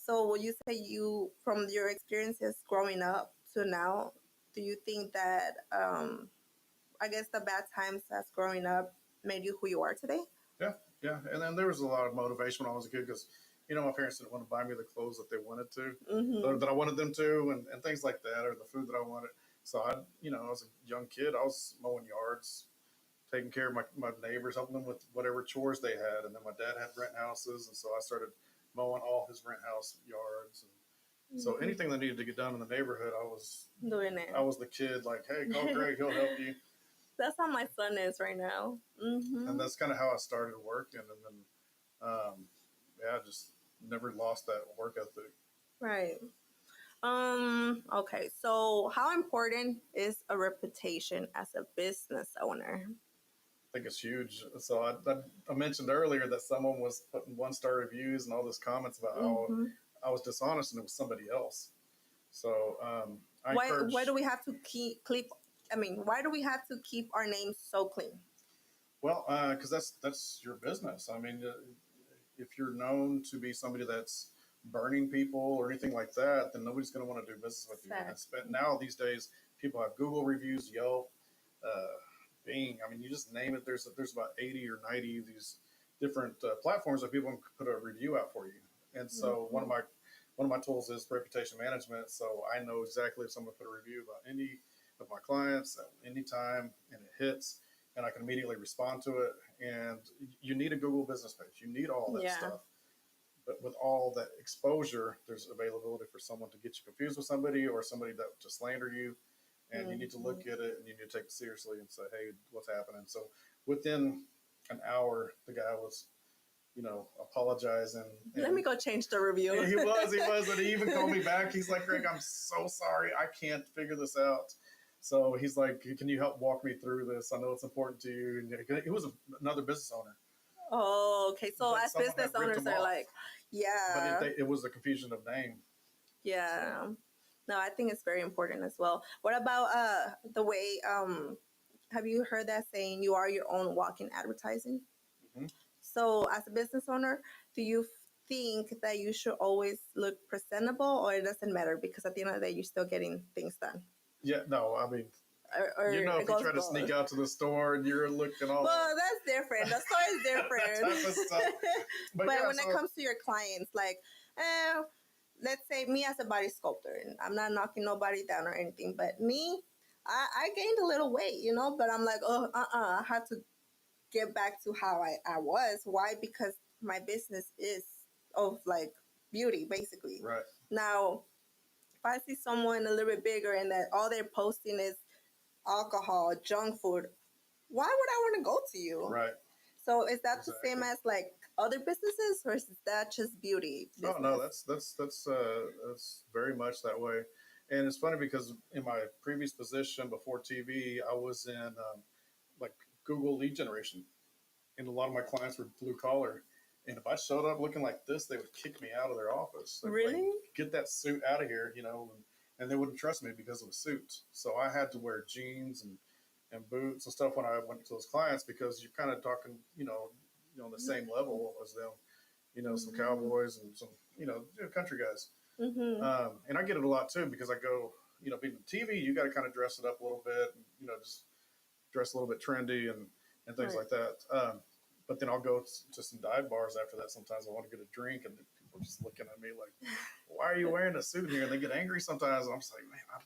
So would you say you, from your experiences growing up to now, do you think that I guess the bad times as growing up made you who you are today? Yeah, yeah. And then there was a lot of motivation when I was a kid because, my parents didn't want to buy me the clothes that they wanted to, or Mm-hmm. that I wanted them to, and things like that, or the food that I wanted. So I was a young kid. I was mowing yards, taking care of my neighbors, helping them with whatever chores they had. And then my dad had rent houses, and so I started mowing all his rent house yards. And so Mm-hmm. anything that needed to get done in the neighborhood, Doing I was the kid like, hey, call it. Greg, he'll help you. That's how my son is right now. And Mm-hmm. that's kind of how I started working. And then, yeah, I just never lost that work ethic. Right. Okay. So, how important is a reputation as a business owner? I think it's huge. So I mentioned earlier that someone was putting 1-star reviews and all those comments about how Mm-hmm. I was dishonest and it was somebody else. So I Why do encourage. we have to keep? I mean, why do we have to keep our names so clean? Well, because that's your business. I mean, if you're known to be somebody that's burning people or anything like that, then nobody's going to want to do business with you. And Fact. it's but now these days, people have Google reviews, Yelp, uh, Bing. I mean, you just name it. There's about 80 or 90 of these different platforms that people can put a review out for you. And so Mm-hmm. one of my tools is reputation management. So I know exactly if someone put a review about any of my clients at any time and it hits, and I can immediately respond to it. And you need a Google business page. You need all that Yeah. stuff. But with all that exposure, there's availability for someone to get you confused with somebody or somebody that to slander you. And you need to Mm-hmm. look at it and you need to take it seriously and say, hey, what's happening? So within an hour, the guy was, apologizing. Let me And go change the review. yeah, he was. And he even called me back. He's like, Greg, I'm so sorry. I can't figure this out. So he's like, can you help walk me through this? I know it's important to you. And he was another business owner, Oh, okay. So but as someone business had ripped owners him are off. like, But yeah, it was a confusion of name. So yeah. No, I think it's very important as well. What about the way have you heard that saying you are your own walking advertising? mhm. So as a business owner, do you think that you should always look presentable or it doesn't matter because at the end of the day you're still getting things done? Yeah, no, I mean, Or if it you goes try to sneak both? out to the store and you're looking all Well, that's different. The store is that different. type of stuff. But But yeah, when it so comes to your clients, like, eh, let's say me as a body sculptor, and I'm not knocking nobody down or anything, but me, I gained a little weight, but I'm like, oh, I have to get back to how I was. Why? Because my business is of like beauty, basically. right, Now, if I see someone a little bit bigger and that all they're posting is alcohol, junk food, why would I want to go to you? right, So is that the same exactly. as like other businesses, or is that just beauty Oh no, business? that's very much that way. And it's funny because in my previous position before TV, I was in like Google lead generation, and a lot of my clients were blue collar. And if I showed up looking like this, they would kick me out of their office. They'd be like, Really? "Get that suit out of here," and they wouldn't trust me because of the suit. So I had to wear jeans and boots and stuff when I went to those clients because you're kind of talking, the same level as them. Some Mm-hmm. cowboys and some, country guys. Mm-hmm. And I get it a lot too because I go, being TV, you got to kind of dress it up a little bit, and, just dress a little bit trendy and things Right. like that. But then I'll go to some dive bars after that. Sometimes I want to get a drink, and people are just looking at me like, "Why are you wearing a suit here?" And they get angry sometimes. And I'm just like, "Man, I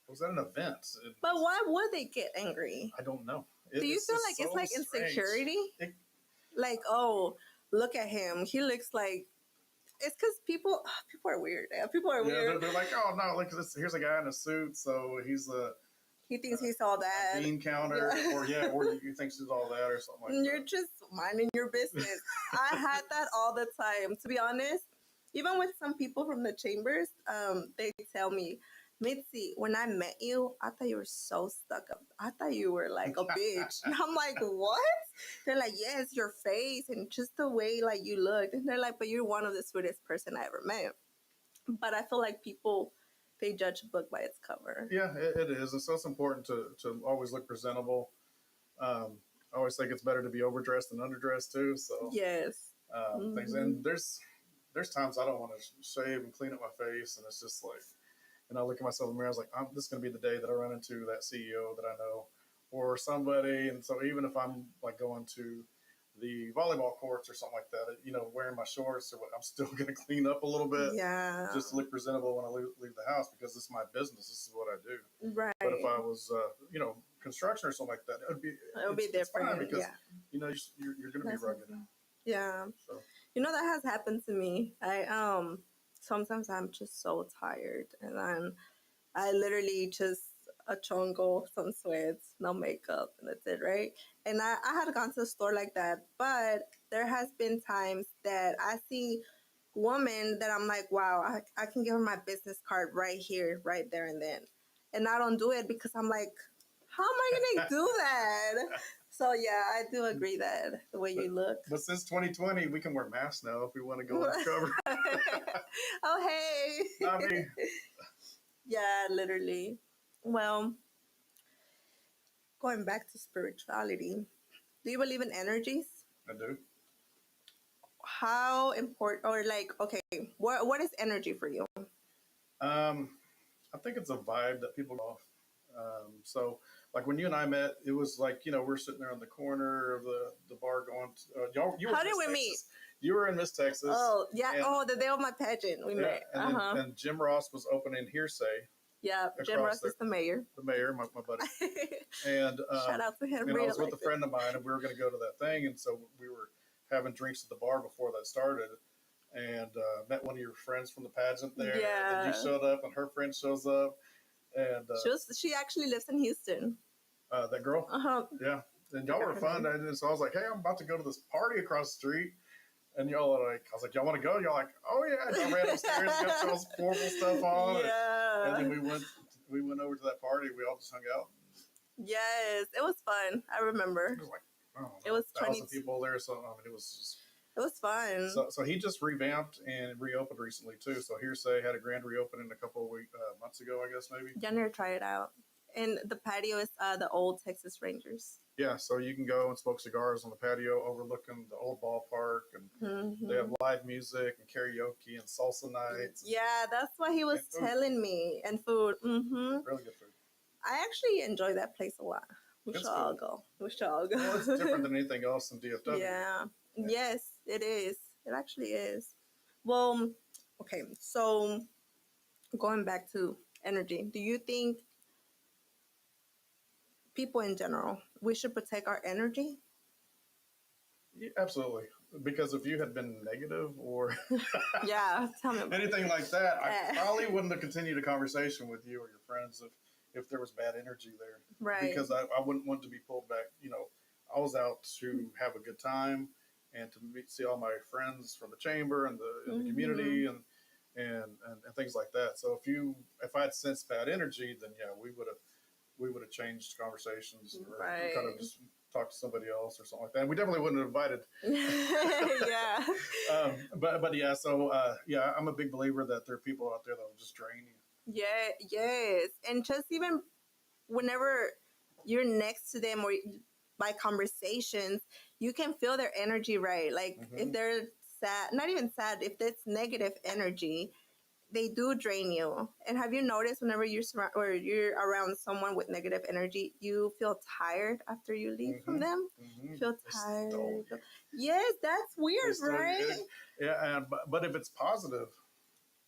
was at an event." And But why would they get angry? I don't know. Do you It's feel just like it's so like strange. insecurity? It, Like, oh, look at him. He looks like it's because people are weird. People are yeah, weird. they're like, "Oh no, look at this. Here's a guy in a suit, so he's He thinks he's all a that. bean counter, Yeah. or you think she's all that, or something like You're just minding your business. I had that all the time. To be honest, even with some people from the chambers, they tell me, Mitzi, when I met you, I thought you were so stuck up. I thought you were like a that. bitch. And I'm like, what? They're like, yes, your face and just the way like you looked. And they're like, but you're one of the sweetest person I ever met. But I feel like people they judge a book by its cover. Yeah, it is, and so it's important to always look presentable. I always think it's better to be overdressed than underdressed too. So Yes. things, Mm-hmm. and there's times I don't want to shave and clean up my face, and it's just like, and I look at myself in the mirror. I was like, this is going to be the day that I run into that CEO that I know, or somebody. And so even if I'm like going to the volleyball courts or something like that, wearing my shorts or what, I'm still going to clean up a little bit, Yeah. just to look presentable when I leave the house, because this is my business. This is what I do. Right. But if I was, construction or something like that, it would be different. it's fine because Yeah. you're going to be rugged. Yeah. So That has happened to me. I sometimes I'm just so tired, and I literally just a chongo, some sweats, no makeup, and that's it, right? And I had gone to the store like that, but there has been times that I see women that I'm like, wow, I can give her my business card right here, right there and then. And I don't do it because I'm like, how am I going to do that? So yeah, I do agree that the way you look. But since 2020, we can wear masks now if we want to go undercover. Oh, hey. I mean, yeah, literally. Well, going back to spirituality, do you believe in energies? I do. How important, or like, okay, what is energy for you? I think it's a vibe that people go off. So, like when you and I met, it was like, we're sitting there on the corner of the bar going, you were How in did Miss we Texas. meet? You were in Miss Texas. Oh, yeah. And, The day of my pageant, we met. And, and Jim Ross was opening Hearsay. Yeah, Jim Ross is the mayor. The mayor, my buddy. And shout out to him. And I was with a friend of mine, and we were going to go to that thing. And so we were having drinks at the bar before that started, and met one of your friends from the pageant there. Yeah. And you showed up, and her friend shows up. And she actually lives in Houston. That girl? Yeah. And y'all were fun. And so I was like, hey, I'm about to go to this party across the street. And y'all are like, I was like, y'all want to go? Y'all like, oh yeah. And y'all ran upstairs and got y'all's formal stuff on. Yeah. And then we went over to that party. We all just hung out. Yes, it was fun. I remember. It was like, it was 1,000 people there. So it was just. It was fun. So he just revamped and reopened recently too. So Hearsay had a grand reopening a couple of months ago, I guess maybe. Yeah, never try it out. And the patio is the old Texas Rangers. Yeah, so you can go and smoke cigars on the patio overlooking the old ballpark, and they have live music and karaoke and salsa nights. Yeah, that's what he was telling me. And food. Mm-hmm. Really good food. I actually enjoy that place a lot. We should all go. Well, it's different than anything else in DFW. Yeah. Yes, it is. It actually is. Well, okay. So going back to energy, do you think people in general, we should protect our energy? Yeah, absolutely. Because if you had been negative or yeah, tell me about anything like that, I probably wouldn't have continued a conversation with you or your friends if there was bad energy there. Right. Because I wouldn't want to be pulled back. I was out to have a good time and to see all my friends from the chamber and the community and things like that. So if I had sensed bad energy, then yeah, we would have changed conversations or kind of just talked to somebody else or something like that. And we definitely wouldn't have invited. yeah. But yeah, so yeah, I'm a big believer that there are people out there that will just drain you. Yeah. Yes. And just even whenever you're next to them or by conversations, you can feel their energy, right? Like if they're sad, not even sad, if it's negative energy, they do drain you. And have you noticed whenever you're around someone with negative energy, you feel tired after you leave from them? You feel tired. Yes, that's weird, right? Yeah, but if it's positive,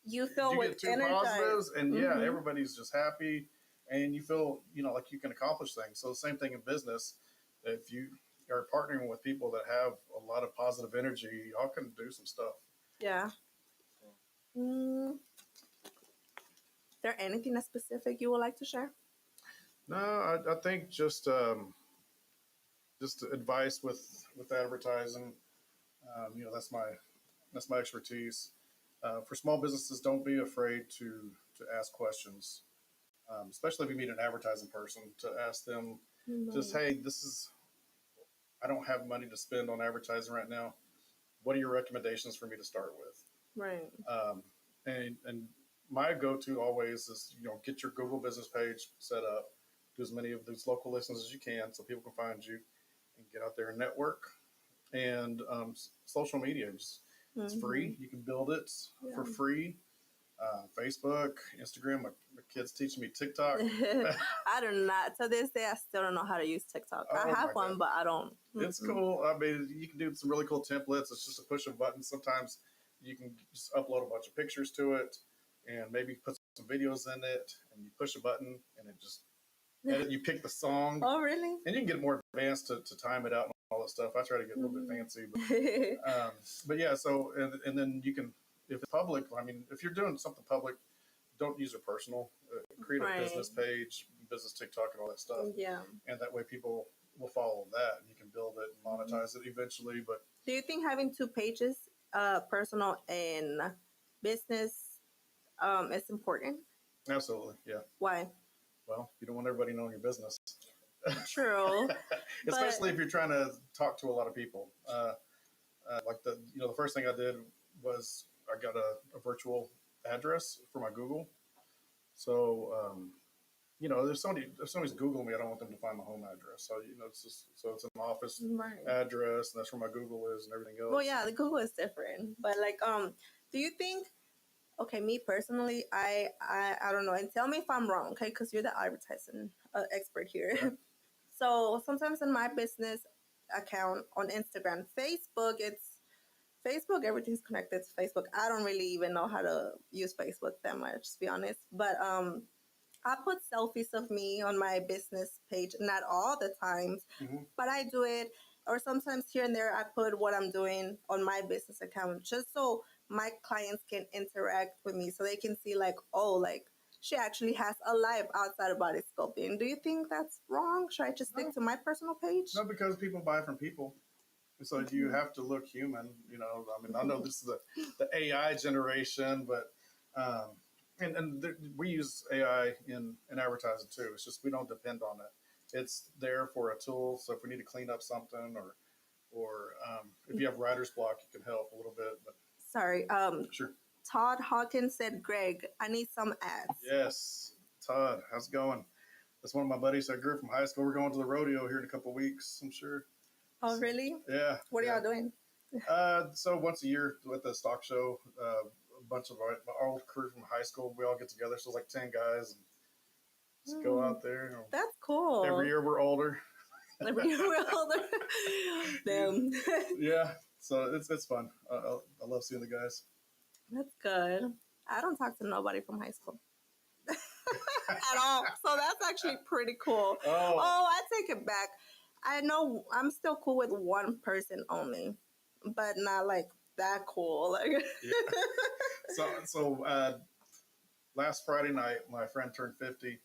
you feel you get two energized. positives, and yeah, everybody's just happy, and you feel like you can accomplish things. So the same thing in business. If you are partnering with people that have a lot of positive energy, y'all can do some stuff. Yeah. Is there anything specific you would like to share? No, I think just advice with advertising. That's my expertise. For small businesses, don't be afraid to ask questions, especially if you meet an advertising person. To ask them, just hey, I don't have money to spend on advertising right now. What are your recommendations for me to start with? Right. And my go-to always is, get your Google business page set up, do as many of these local listings as you can so people can find you, and get out there and network. And social media, just It's free. You can build it for free. Facebook, Instagram. My kids teaching me TikTok. I do not. To this day, I still don't know how to use TikTok. I Oh have my one, God. but I don't. It's cool. I mean, you can do some really cool templates. It's just a push of buttons. Sometimes you can just upload a bunch of pictures to it and maybe put some videos in it, and you push a button and it just edit. You pick the song, Oh, really? and you can get more advanced to time it out and all that stuff. I try to get a little bit fancy, but yeah. So and then you can, if it's public. I mean, if you're doing something public, don't use it personal. Create a business page, business TikTok, and all that stuff. Yeah. And that way people will follow that, and you can build it and monetize it eventually. But do you think having two pages, personal and business, is important? Absolutely, yeah. Why? Well, you don't want everybody knowing your business. True. Especially if you're trying to talk to a lot of people. Like the first thing I did was I got a virtual address for my Google. So, if somebody's Googling me, I don't want them to find my home address. So, it's just, so it's an office address, and that's where my Google is and everything else. Well, yeah, the Google is different. But do you think, okay, me personally, I don't know, and tell me if I'm wrong, okay, because you're the advertising expert here. Yeah. So sometimes in my business account on Instagram, Facebook, everything's connected to Facebook. I don't really even know how to use Facebook that much, to be honest. But I put selfies of me on my business page, not all the times, but I do it. Or sometimes here and there, I put what I'm doing on my business account just so my clients can interact with me, so they can see she actually has a life outside of body sculpting. Do you think that's wrong? Should I just stick to my personal page? No, because people buy from people. So you have to look human, I mean, I know this is the AI generation, but we use AI in advertising too. It's just we don't depend on it. It's there for a tool. So if we need to clean up something, or if you have writer's block, it can help a little bit. But sorry, sure. Todd Hawkins said, "Greg, I need some ads." Yes, Todd, how's it going? That's one of my buddies I grew up from high school. We're going to the rodeo here in a couple of weeks, I'm sure. Oh, really? Yeah. What are y'all doing? So once a year at the stock show, a bunch of our old crew from high school, we all get together. So it's like 10 guys, and just go out there. That's cool. Every year we're older. Every year we're older. Damn. Yeah. So it's fun. I love seeing the guys. That's good. I don't talk to nobody from high school at all. So that's actually pretty cool. Oh, I take it back. I know I'm still cool with one person only, but not like that cool. Yeah. So last Friday night, my friend turned 50,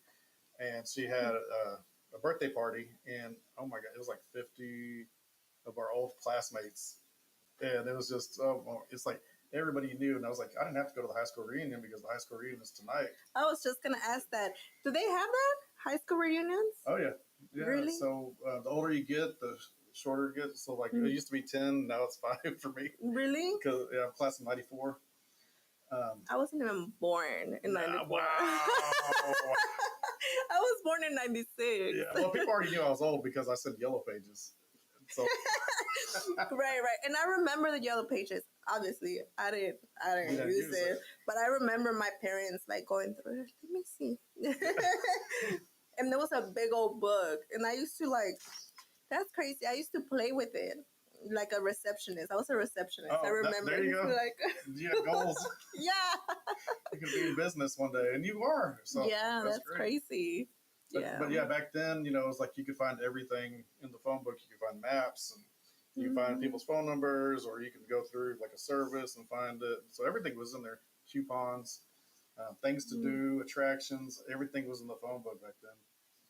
and she had a birthday party, and oh my God, it was like 50 of our old classmates, and it was just it's like everybody you knew, and I was like, I didn't have to go to the high school reunion because the high school reunion is tonight. I was just gonna ask that. Do they have that high school reunions? Oh yeah. Yeah, really? So the older you get, the shorter it gets. So it used to be 10, now it's 5 for me. Really? Because I'm class of 94. I wasn't even born in 94. Wow. I was born in 96. Yeah, well, people already knew I was old because I said Yellow Pages. So. Right. And I remember the Yellow Pages. Obviously, I didn't use it. But I remember my parents going through it. Let me see. And there was a big old book. And I used to that's crazy. I used to play with it like a receptionist. I was a receptionist. I remember. There you go. You have goals. Yeah. You can be in business one day. And you are. So yeah, that's crazy. But yeah, back then, it was like you could find everything in the phone book. You could find maps, and you could find people's phone numbers, or you could go through like a service and find it. So everything was in there. Coupons, things to do, attractions, everything was in the phone book back then.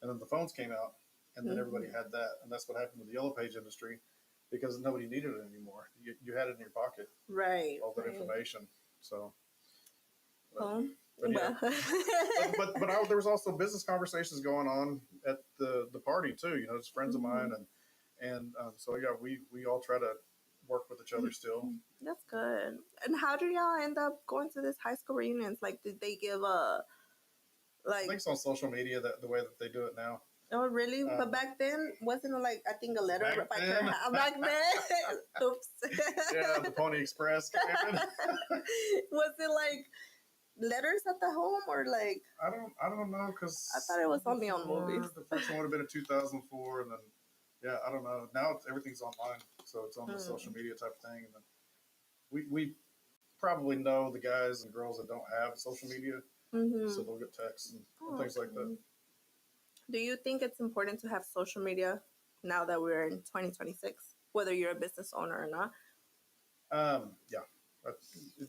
And then the phones came out, and then everybody had that. And that's what happened with the Yellow Page industry, because nobody needed it anymore. You had it in your pocket. Right. All that information. So. But yeah. but there was also business conversations going on at the party too. It's friends of mine, and so yeah, we all try to work with each other still. That's good. And how did y'all end up going to this high school reunions? Did they give I think it's on social media the way that they do it now. Oh, really? But back then, wasn't it like, I think a letter Back by then? your house? Back then? Oops. Yeah, the Pony Express came in. Was it like letters at the home or like? I don't know because I thought it was only on movies. the first one would have been in 2004, and then yeah, I don't know. Now everything's online, so it's on the social media type thing. And then we probably know the guys and girls that don't have social media, so they'll get texts and things like that. Do you think it's important to have social media now that we're in 2026, whether you're a business owner or not? Yeah. It,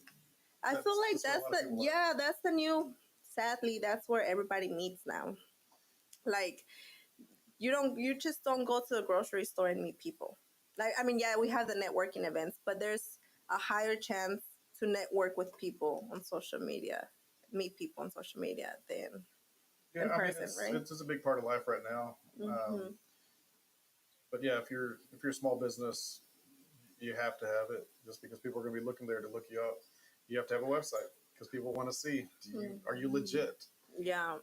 I feel like that's what a lot of people are. that's the new. Sadly, that's where everybody meets now. Like you just don't go to the grocery store and meet people. Like I mean, yeah, we have the networking events, but there's a higher chance to network with people on social media, meet people on social media than Yeah, in I mean, person, right? it's a big part of life right now. Mm-hmm. But yeah, if you're a small business, you have to have it just because people are going to be looking there to look you up. You have to have a website because people want to see are you legit? Yeah,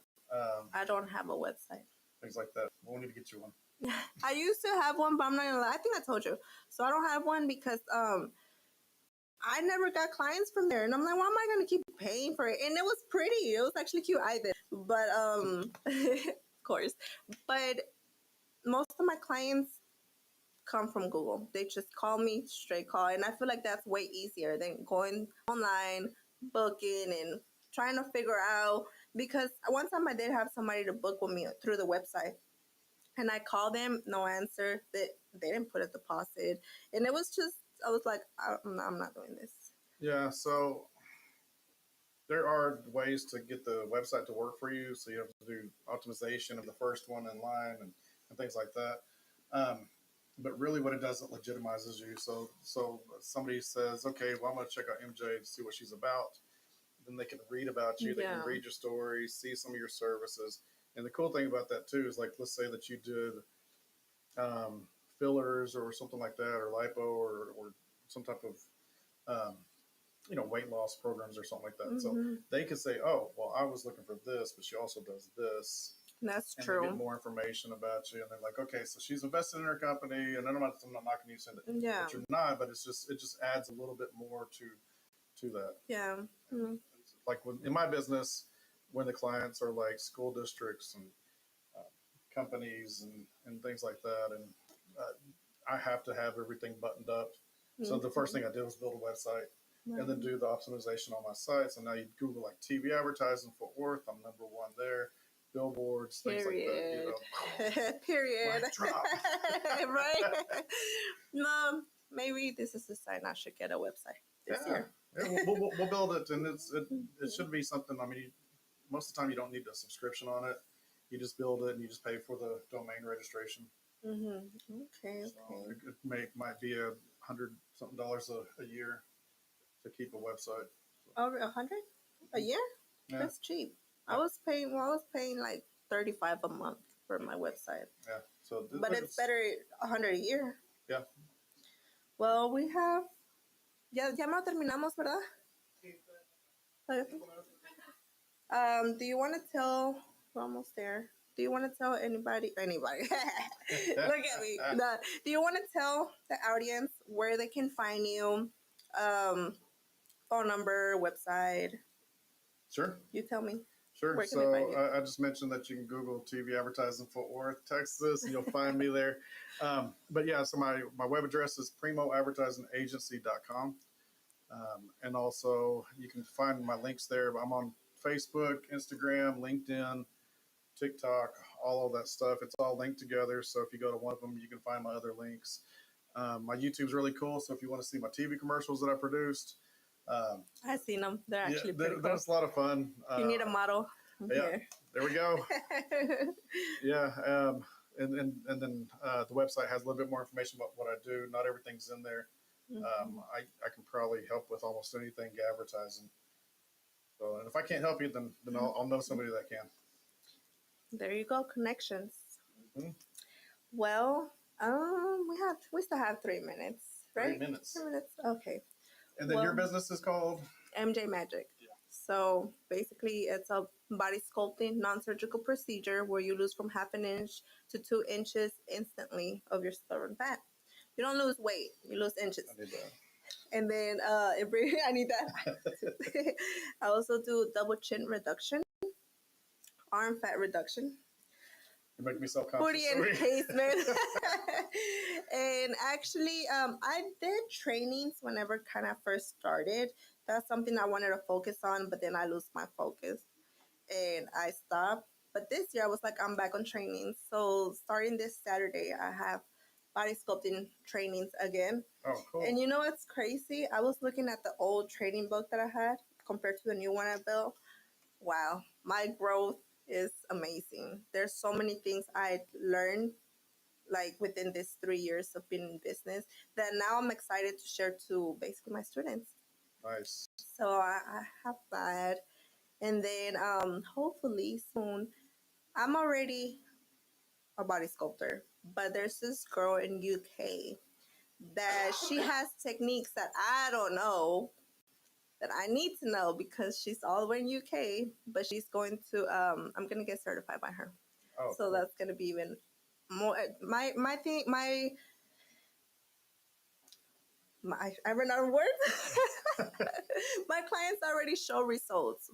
I don't have a website. Things like that. We'll need to get you one. I used to have one, but I'm not gonna lie. I think I told you. So I don't have one because I never got clients from there, and I'm like, why am I gonna keep paying for it? And it was pretty. It was actually cute. I did, but of course. But most of my clients come from Google. They just call me straight call, and I feel like that's way easier than going online, booking, and trying to figure out. Because one time I did have somebody to book with me through the website. And I called them, no answer. They didn't put a deposit, and it was just I was like, I'm not doing this. Yeah, so there are ways to get the website to work for you. So you have to do optimization of the first one in line and things like that. But really, what it does, it legitimizes you. So somebody says, okay, well, I'm going to check out MJ to see what she's about. Then they can read about you. They can read your story, see some of your services. And the cool thing about that too is, like, let's say that you did fillers or something like that, or lipo, or some type of weight loss programs or something like that. So they could say, oh, well, I was looking for this, but she also does this. That's and true. They get more information about you, and they're like, okay, so she's invested in her company, and I'm not knocking you saying that you're not, but it just adds a little bit more to that. Yeah. Mm-hmm. Like in my business, when the clients are like school districts and companies and things like that, and I have to have everything buttoned up. So the first thing I did was build a website. And then do the optimization on my site. So now you Google like TV advertising Fort Worth. I'm number one there. Billboards, things like that. Period. Drop. Right? No, maybe this is the sign I should get a website this year. Yeah, we'll build it, and it should be something. I mean, most of the time you don't need a subscription on it. You just build it, and you just pay for the domain registration. Okay. So it might be $100-something a year to keep a website. Over $100 a year? Yeah. That's cheap. Yeah. I was paying like $35 a month for my website. Yeah. So, but it's better $100 a year. Yeah. Well, we have. Ya no terminamos, ¿verdad? Do you want to tell? We're almost there. Do you want to tell anybody? Look at me. Do you want to tell the audience where they can find you? Phone number, website. Sure. You tell me. Sure. So I just mentioned that you can Google TV advertising Fort Worth, Texas, and you'll find me there. But yeah, so my web address is primoadvertisingagency.com. And also you can find my links there. I'm on Facebook, Instagram, LinkedIn, TikTok, all of that stuff. It's all linked together. So if you go to one of them, you can find my other links. My YouTube's really cool. So if you want to see my TV commercials that I produced, I've seen them. They're actually pretty cool. That's a lot of fun. You need a model. Yeah, there we go. Yeah, and then the website has a little bit more information about what I do. Not everything's in there. I can probably help with almost anything advertising. So, and if I can't help you, then I'll know somebody that can. There you go, connections. Well, we still have 3 minutes, right? 3 minutes. 3 minutes. Okay. And then your business is called MJ Magic. Yeah. So basically, it's a body sculpting non-surgical procedure where you lose from half an inch to 2 inches instantly of your stubborn fat. You don't lose weight; you lose inches. I need that. And then I need that. I also do double chin reduction, arm fat reduction, You make me self-conscious. booty enhancement. And actually, I did trainings whenever kind of first started. That's something I wanted to focus on, but then I lose my focus and I stopped. But this year I was like, I'm back on training. So starting this Saturday, I have body sculpting trainings again. Oh, cool. And you know what's crazy? I was looking at the old training book that I had compared to the new one I built. Wow, my growth is amazing. There's so many things I learned like within this 3 years of being in business that now I'm excited to share to basically my students. Nice. So I have that. And then hopefully soon, I'm already a body sculptor, but there's this girl in UK that she has techniques that I don't know that I need to know because she's all the way in UK, but she's going to I'm gonna get certified by her. Oh, So cool. that's gonna be even more my thing I ran out of words. My clients already show results,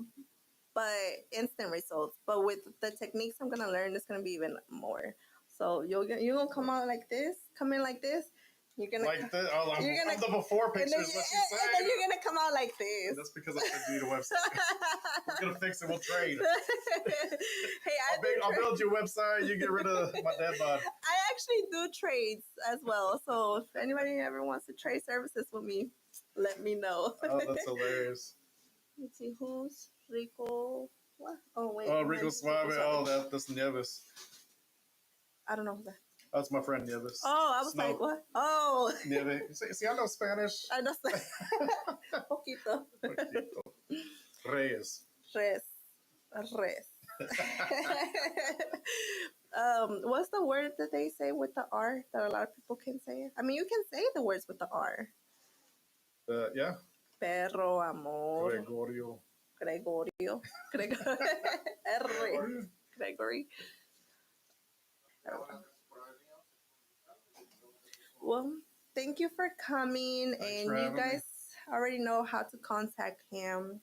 but instant results. But with the techniques I'm gonna learn, it's gonna be even more. So you're gonna come out like this, come in like this. You're gonna Like this. Oh, I'm, you're gonna- I'm the before and pictures. then, What she and then said. you're gonna come out like this. That's because I said you need a website. We're gonna fix it. We'll trade. Hey, I'll build you a website. You get rid of my dad bod. I actually do trades as well. So if anybody ever wants to trade services with me, let me know. Oh, that's hilarious. Let's see who's Rico. What? Oh wait. Oh, Rico Suave. Oh, that's Nieves. I don't know who that. That's my friend Nieves. Oh, I was Snow. like, what? Oh, Nieves. See, I know Spanish. I just poquito. Poquito. Reyes. Res. What's the word that they say with the R that a lot of people can say? I mean, you can say the words with the R. Yeah. Perro, amor, Gregorio. Gregorio, Gregory. Well, thank you for coming, Thanks and for you having me. guys already know how to contact him.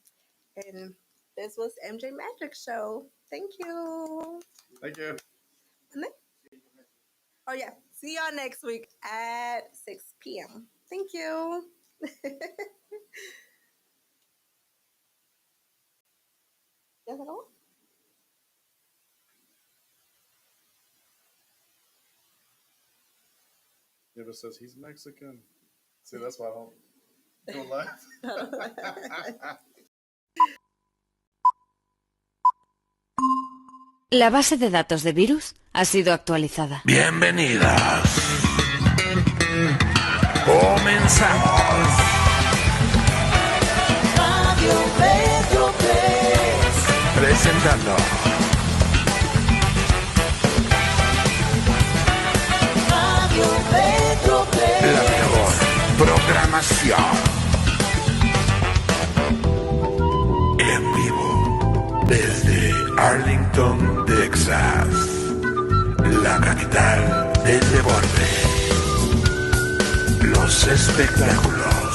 And this was MJ Magic Show. Thank you. Thank you. Oh yeah, see y'all next week at 6 p.m. Thank you. ¿Ya se acabó? Nieves says he's Mexican. See, that's why I don't laugh. La base de datos de virus ha sido actualizada. Bienvenidas. Comenzamos. Radio Metroplex. Presentando Radio Metroplex. la mejor programación. En vivo desde Arlington, Texas, la capital del deporte. Los espectáculos.